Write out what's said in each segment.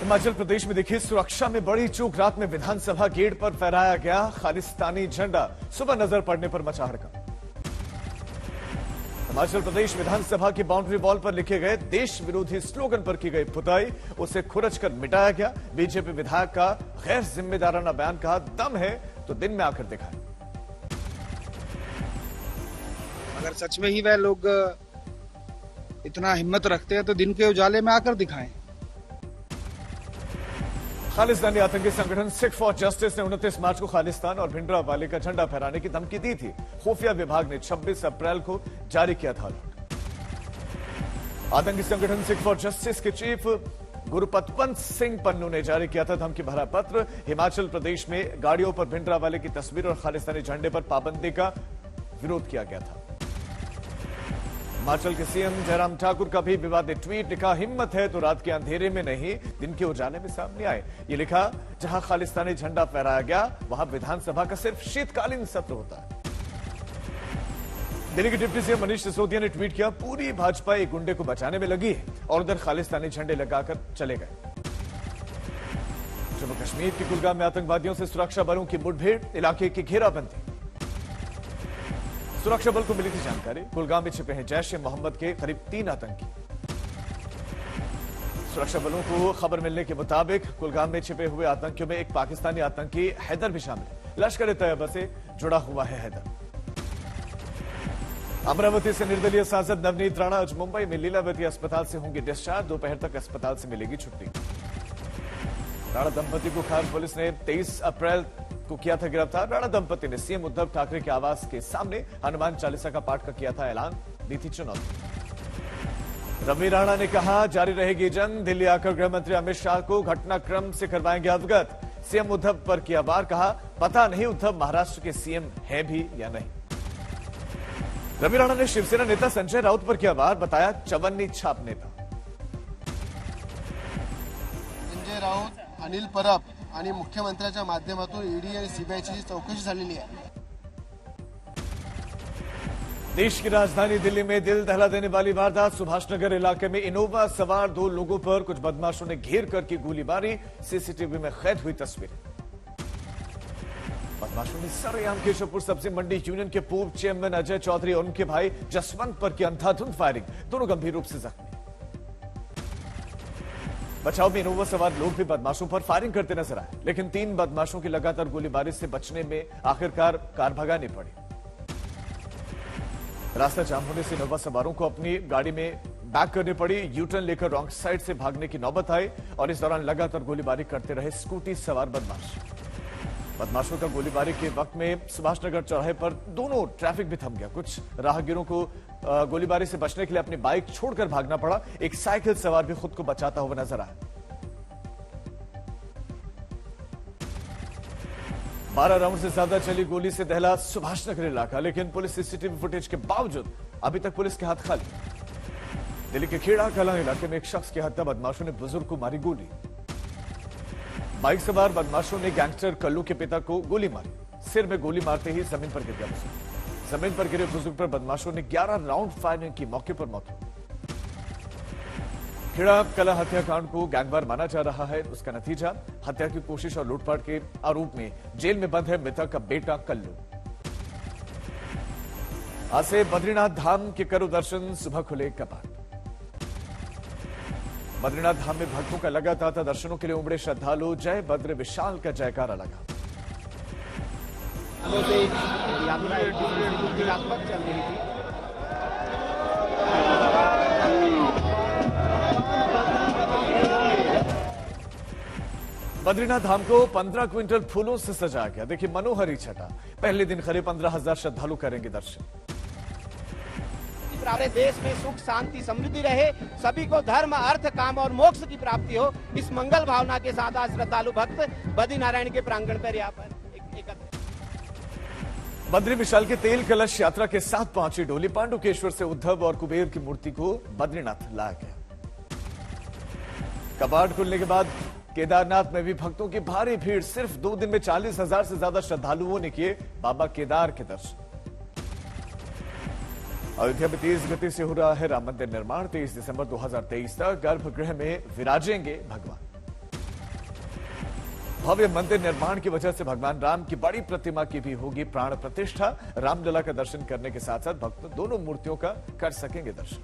हिमाचल प्रदेश में देखिए सुरक्षा में बड़ी चूक। रात में विधानसभा गेट पर फहराया गया खालिस्तानी झंडा। सुबह नजर पड़ने पर मचा हड़कंप। हिमाचल प्रदेश विधानसभा की बाउंड्री वॉल पर लिखे गए देश विरोधी स्लोगन पर की गई पुताई, उसे खुरचकर मिटाया गया। बीजेपी विधायक का गैर जिम्मेदाराना बयान, कहा दम है तो दिन में आकर दिखाएं। अगर सच में ही वह लोग इतना हिम्मत रखते हैं तो दिन के उजाले में आकर दिखाएं। खालिस्तानी आतंकी संगठन सिख फॉर जस्टिस ने 29 मार्च को खालिस्तान और भिंडरावाले का झंडा फहराने की धमकी दी थी। खुफिया विभाग ने 26 अप्रैल को जारी किया था अलर्ट। आतंकी संगठन सिख फॉर जस्टिस के चीफ गुरुपतवंत सिंह पन्नू ने जारी किया था धमकी भरा पत्र। हिमाचल प्रदेश में गाड़ियों पर भिंडरावाले की तस्वीर और खालिस्तानी झंडे पर पाबंदी का विरोध किया गया था। हिमाचल के सीएम जयराम ठाकुर का भी विवादित ट्वीट, लिखा हिम्मत है तो रात के अंधेरे में नहीं दिन के उजाले में सामने आए। ये लिखा जहां खालिस्तानी झंडा फहराया गया वहां विधानसभा का सिर्फ शीतकालीन सत्र होता है। दिल्ली के डिप्टी सीएम मनीष सिसोदिया ने ट्वीट किया, पूरी भाजपा एक गुंडे को बचाने में लगी है और उधर खालिस्तानी झंडे लगाकर चले गए। जम्मू कश्मीर के कुलगाम में आतंकवादियों से सुरक्षा बलों की मुठभेड़, इलाके की घेराबंदी। सुरक्षा बल को मिली थी जानकारी, कुलगाम में छिपे हैं जैश ए मोहम्मद के करीब 3 आतंकी। सुरक्षा बलों को खबर मिलने के मुताबिक कुलगाम में छिपे हुए आतंकियों में एक पाकिस्तानी आतंकी हैदर भी शामिल है। लश्कर ए तैयबा से जुड़ा हुआ है हैदर। अमरावती से निर्दलीय सांसद नवनीत राणा आज मुंबई में लीलावती अस्पताल से होंगे डिस्चार्ज। दोपहर तक अस्पताल से मिलेगी छुट्टी। राणा दंपति को खान पुलिस ने 23 अप्रैल को किया था गिरफ्तार। राणा दंपति ने सीएम उद्धव ठाकरे के आवास के सामने हनुमान चालीसा का पाठ का किया था ऐलान, दी थी चुनौती। रवि राणा ने कहा जारी रहेगी जंग। दिल्ली आकर गृह मंत्री अमित शाह को घटनाक्रम से करवाएंगे अवगत। सीएम उद्धव पर किया वार, कहा पता नहीं उद्धव महाराष्ट्र के सीएम है भी या नहीं। रवि राणा ने शिवसेना नेता संजय राउत पर किया वार, बताया चवन्नी छाप नेता। संजय राउत, अनिल परब आणि मुख्यमंत्र्यांच्या माध्यमातून ईडी आणि सीबीआयची चौकशी झालेली आहे। देश की राजधानी दिल्ली में दिल दहला देने वाली वारदात। सुभाषनगर इलाके में इनोवा सवार 2 लोगों पर कुछ बदमाशों ने घेर कर की गोलीबारी। सीसीटीवी में कैद हुई तस्वीरें। बदमाशों ने सरेआम केशवपुर सब्जी मंडी यूनियन के पूर्व चेयरमैन अजय चौधरी और उनके भाई जसवंत पर की अंधाधुंध फायरिंग, दोनों गंभीर रूप से जख्मी। बचाव में इनोवा सवार लोग भी बदमाशों पर फायरिंग करते नजर आए, लेकिन 3 बदमाशों की लगातार गोलीबारी से बचने में आखिरकार कार भगानी पड़ी। रास्ता जाम होने से इनोवा सवारों को अपनी गाड़ी में बैक करनी पड़ी। यूटर्न लेकर रॉन्ग साइड से भागने की नौबत आई और इस दौरान लगातार गोलीबारी करते रहे स्कूटी सवार बदमाश। बदमाशों का गोलीबारी के वक्त में सुभाषनगर चौराहे पर दोनों ट्रैफिक भी थम गया। कुछ राहगीरों को गोलीबारी से बचने के लिए अपनी बाइक छोड़कर भागना पड़ा। एक साइकिल सवार भी खुद को बचाता हुआ नजर आया। 12 राउंड से ज्यादा चली गोली से दहला सुभाषनगर इलाका, लेकिन पुलिस सीसीटीवी फुटेज के बावजूद अभी तक पुलिस के हाथ खाली। दिल्ली के खेड़ा कलां इलाके में एक शख्स की हत्या, बदमाशों ने बुजुर्ग को मारी गोली। बाइक सवार बदमाशों ने गैंगस्टर कल्लू के पिता को गोली मारी। सिर में गोली मारते ही जमीन पर गिर गया बुजुर्ग। जमीन पर गिरे बुजुर्ग पर बदमाशों ने 11 राउंड फायरिंग की, मौके पर मौत हुई। खेड़ा कला हत्याकांड को गैंगवार माना जा रहा है। उसका नतीजा हत्या की कोशिश और लूटपाट के आरोप में जेल में बंद है मृतक का बेटा कल्लू। आज से बद्रीनाथ धाम के करो दर्शन, सुबह खुले कपाट। बद्रीनाथ धाम में भक्तों का लगातार दर्शनों के लिए उमड़े श्रद्धालु। जय बद्र विशाल का जयकारा लगा। बद्रीनाथ धाम को 15 क्विंटल फूलों से सजाया गया। देखिए मनोहरी छटा। पहले दिन करीब 15,000 श्रद्धालु करेंगे दर्शन। पूरे देश में सुख शांति समृद्धि रहे, सभी को धर्म अर्थ काम और मोक्ष की प्राप्ति हो, इस मंगल भावना के साथ आज श्रद्धालु भक्त बद्रीनारायण के प्रांगण पर यहाँ पर एकत्र। बद्री विशाल के तेल कलश यात्रा के साथ पहुंची डोली। पांडुकेश्वर से उद्धव और कुबेर की मूर्ति को बद्रीनाथ लाया गया। कपाट खुलने के बाद केदारनाथ में भी भक्तों की भारी भीड़। सिर्फ 2 दिन में 40,000 से ज्यादा श्रद्धालुओं ने किए बाबा केदार के दर्शन। अयोध्या में तेज गति से हो रहा है राम मंदिर निर्माण। 23 दिसंबर 2023 तक गर्भगृह में विराजेंगे भगवान। भव्य मंदिर निर्माण की वजह से भगवान राम की बड़ी प्रतिमा की भी होगी प्राण प्रतिष्ठा। रामलला का दर्शन करने के साथ साथ भक्त दोनों मूर्तियों का कर सकेंगे दर्शन।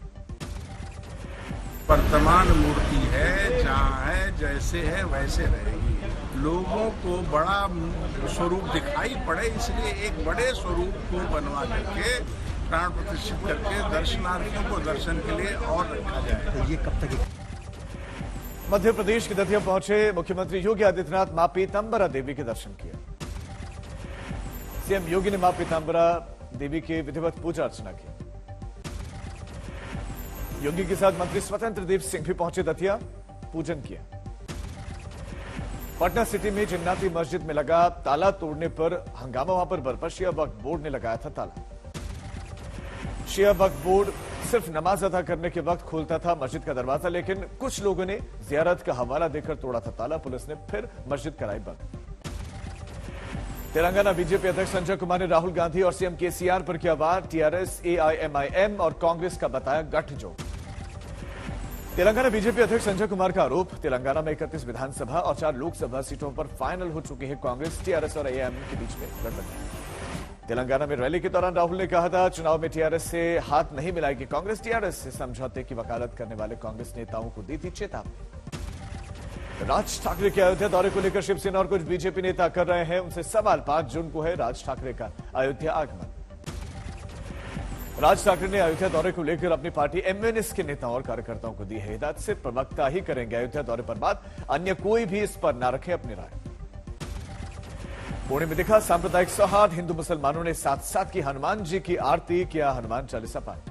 वर्तमान मूर्ति है, जहाँ है जैसे है वैसे रहेगी। लोगों को बड़ा स्वरूप दिखाई पड़े, इसलिए एक बड़े स्वरूप को बनवा करके प्राण प्रतिष्ठित करके दर्शनार्थियों को दर्शन के लिए और रखा जाए। तो ये कब तक? मध्य प्रदेश के दतिया पहुंचे मुख्यमंत्री योगी आदित्यनाथ मां पीतांबरा देवी के दर्शन किए। सीएम योगी ने मां पीतांबरा देवी की विधिवत पूजा अर्चना की। योगी के साथ मंत्री स्वतंत्र देव सिंह भी पहुंचे दतिया, पूजन किया। पटना सिटी में जन्नती मस्जिद में लगा ताला तोड़ने पर हंगामा, वहां पर बरपा शिया वक्फ बोर्ड ने लगाया था ताला। शिया वक्फ बोर्ड सिर्फ नमाज अदा करने के वक्त खोलता था मस्जिद का दरवाजा, लेकिन कुछ लोगों ने जियारत का हवाला देकर तोड़ा था ताला। पुलिस ने फिर मस्जिद कराई बंद। तेलंगाना बीजेपी अध्यक्ष संजय कुमार ने राहुल गांधी और सीएम केसीआर पर किया वार। टीआरएस, एआईएमआईएम और कांग्रेस का बताया गठजोड़। तेलंगाना बीजेपी अध्यक्ष संजय कुमार का आरोप, तेलंगाना में 31 विधानसभा और 4 लोकसभा सीटों पर फाइनल हो चुकी है कांग्रेस। टीआरएस और एआईएम के बीच में गठबंधन। तेलंगाना में रैली के दौरान राहुल ने कहा था चुनाव में टीआरएस से हाथ नहीं मिलाएगी कांग्रेस। टीआरएस से समझौते की वकालत करने वाले कांग्रेस नेताओं को दी थी चेतावनी। राज ठाकरे के अयोध्या दौरे को लेकर शिवसेना और कुछ बीजेपी नेता कर रहे हैं उनसे सवाल। 5 जून को है राज ठाकरे का अयोध्या आगमन। राज ठाकरे ने अयोध्या दौरे को लेकर अपनी पार्टी एमएनएस के नेताओं और कार्यकर्ताओं को दी है हिदायत, से प्रवक्ता ही करेंगे अयोध्या दौरे पर बात, अन्य कोई भी इस पर न रखे अपनी राय। पुणे में दिखा सांप्रदायिक सौहार्द, हिंदू मुसलमानों ने साथ साथ की हनुमान जी की आरती, किया हनुमान चालीसा पाठ।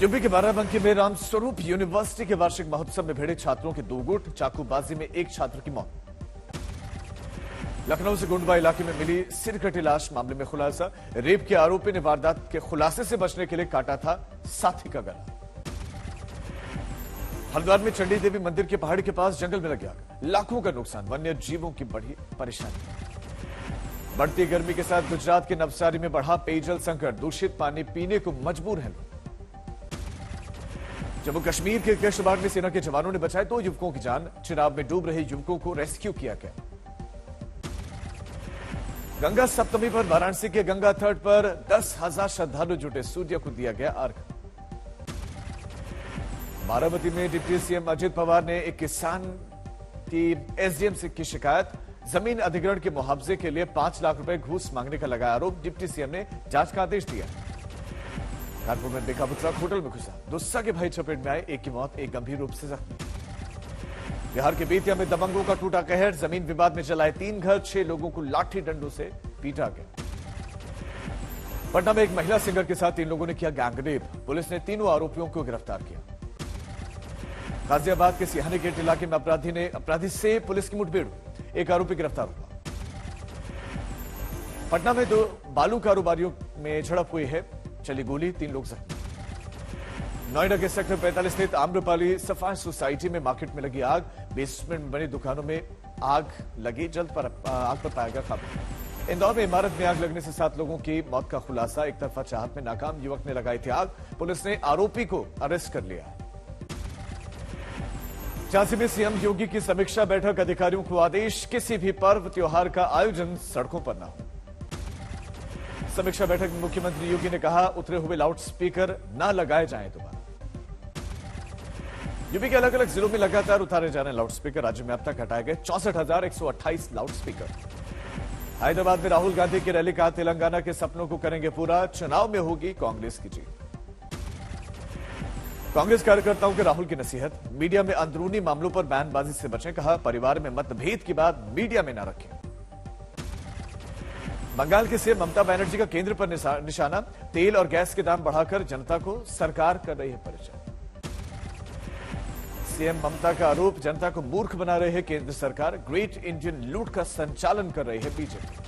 यूपी के बाराबंकी में रामस्वरूप यूनिवर्सिटी के वार्षिक महोत्सव में भिड़े छात्रों के 2 गुट, चाकूबाजी में एक छात्र की मौत। लखनऊ से गोंडवा इलाके में मिली सिरकटी लाश, मामले में खुलासा, रेप के आरोपी ने वारदात के खुलासे से बचने के लिए काटा था साथी का गला। हरिद्वार में चंडी देवी मंदिर के पहाड़ के पास जंगल में लगी आग, लाखों का नुकसान, वन्य जीवों की बढ़ी परेशानी। बढ़ती गर्मी के साथ गुजरात के नवसारी में बढ़ा पेयजल संकट, दूषित पानी पीने को मजबूर हैं लोग। जम्मू कश्मीर के किश्तवाड़ में सेना के जवानों ने बचाए 2 युवकों की जान, चिनाब में डूब रहे युवकों को रेस्क्यू किया गया। गंगा सप्तमी पर वाराणसी के गंगा तट पर 10,000 श्रद्धालु जुटे, सूर्य को दिया गया अर्घ्य। बारामती में डिप्टी सीएम अजित पवार ने एक किसान की एसडीएम से की शिकायत, जमीन अधिग्रहण के मुआवजे के लिए 5 लाख रुपए घूस मांगने का लगाया आरोप। डिप्टी सीएम ने जांच का आदेश दिया। कानपुर में बेकाबू होटल में घुसा, 2 सगे भाई चपेट में आए, एक की मौत, एक गंभीर रूप से जख्मी। बिहार के बेतिया में दबंगों का टूटा कहर, जमीन विवाद में जलाए 3 घर, 6 लोगों को लाठी डंडों से पीटा गया। पटना में एक महिला सिंगर के साथ 3 लोगों ने किया गैंगरेप, पुलिस ने तीनों आरोपियों को गिरफ्तार किया। गाजियाबाद के सिहानी गेट इलाके में अपराधी से पुलिस की मुठभेड़, एक आरोपी गिरफ्तार हुआ। पटना में 2 बालू कारोबारियों में झड़प हुई है, चली गोली, 3 लोग जख्मी। नोएडा के सेक्टर 45 स्थित आम्रपाली सफाई सोसाइटी में मार्केट में लगी आग, बेसमेंट में बनी दुकानों में आग लगी, जल्द पर आग पर पाया गया काबू। इंदौर में इमारत में आग लगने से 7 लोगों की मौत का खुलासा, एक तरफा चाहत में नाकाम युवक ने लगाई थी आग, पुलिस ने आरोपी को अरेस्ट कर लिया। झांसी में सीएम योगी की समीक्षा बैठक, अधिकारियों को आदेश, किसी भी पर्व त्योहार का आयोजन सड़कों पर न हो। समीक्षा बैठक में मुख्यमंत्री योगी ने कहा उतरे हुए लाउड स्पीकर न लगाए जाएं दोबारा। यूपी के अलग अलग जिलों में लगातार उतारे जा रहे लाउड स्पीकर, राज्य में अब तक हटाए गए 64,128 लाउड स्पीकर। हैदराबाद में राहुल गांधी की रैली, कहा तेलंगाना के सपनों को करेंगे पूरा, चुनाव में होगी कांग्रेस की जीत। कांग्रेस कार्यकर्ताओं के राहुल की नसीहत, मीडिया में अंदरूनी मामलों पर बयानबाजी से बचें, कहा परिवार में मतभेद की बात मीडिया में न रखें। बंगाल के सीएम ममता बनर्जी का केंद्र पर निशाना, तेल और गैस के दाम बढ़ाकर जनता को सरकार कर रही है परेशान। सीएम ममता का आरोप, जनता को मूर्ख बना रही है केंद्र सरकार, ग्रेट इंडियन लूट का संचालन कर रही है बीजेपी।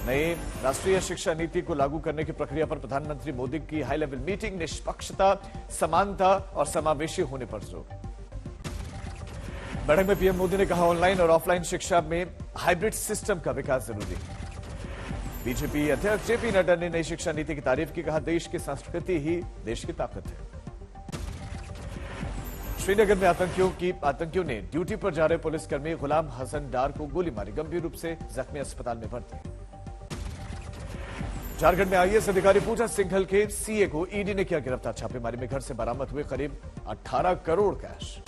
नई राष्ट्रीय शिक्षा नीति को लागू करने की प्रक्रिया पर प्रधानमंत्री मोदी की हाई लेवल मीटिंग, निष्पक्षता, समानता और समावेशी होने पर जोर। बैठक में पीएम मोदी ने कहा ऑनलाइन और ऑफलाइन शिक्षा में हाइब्रिड सिस्टम का विकास जरूरी। बीजेपी अध्यक्ष जेपी नड्डा ने नई शिक्षा नीति की तारीफ की, कहा देश की संस्कृति ही देश की ताकत है। श्रीनगर में आतंकियों ने ड्यूटी पर जा रहे पुलिसकर्मी गुलाम हसन डार को गोली मारी, गंभीर रूप से जख्मी, अस्पताल में भर्ती। झारखंड में आईएएस अधिकारी पूजा सिंघल के सीए को ईडी ने किया गिरफ्तार, छापेमारी में घर से बरामद हुए करीब 18 करोड़ कैश।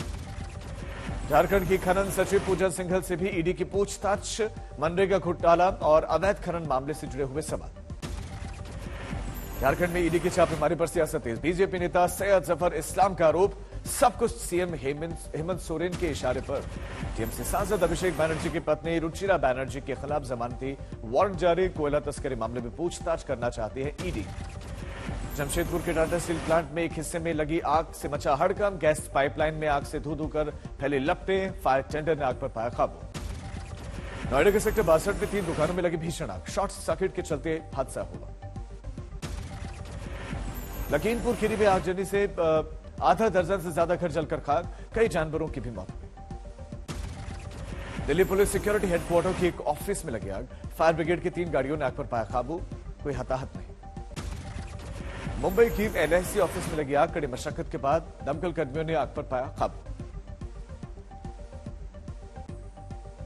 झारखंड की खनन सचिव पूजा सिंघल से भी ईडी की पूछताछ, मनरेगा घोटाला और अवैध खनन मामले से जुड़े हुए सवाल। झारखंड में ईडी की छापेमारी पर सियासत तेज, बीजेपी नेता सैयद जफर इस्लाम का आरोप, सब कुछ सीएम हेमंत सोरेन के इशारे पर। टीएमसी सांसद अभिषेक बैनर्जी की पत्नी रुचिरा बैनर्जी के खिलाफ जमानती वारंट जारी, कोयला तस्करी मामले में पूछताछ करना चाहती है ईडी। जमशेदपुर के टाटा स्टील प्लांट में एक हिस्से में लगी आग से मचा हड़कंप, गैस पाइपलाइन में आग से धू कर फैली लपटें, फायर टेंडर ने आग पर पाया काबू। नोएडा के सेक्टर 62 में 3 दुकानों में लगी भीषण आग, शॉर्ट सर्किट के चलते हादसा हुआ। लखीमपुर खीरी में आगजनी से आधा दर्जन से ज्यादा घर जलकर खाक, कई जानवरों की भी मौत हुई। दिल्ली पुलिस सिक्योरिटी हेडक्वार्टर की एक ऑफिस में लगी आग, फायर ब्रिगेड की 3 गाड़ियों ने आग पर पाया काबू, कोई हताहत नहीं। मुंबई की एलआईसी ऑफिस में लगी आग, कड़ी मशक्कत के बाद दमकल कर्मियों ने आग पर पाया काबू।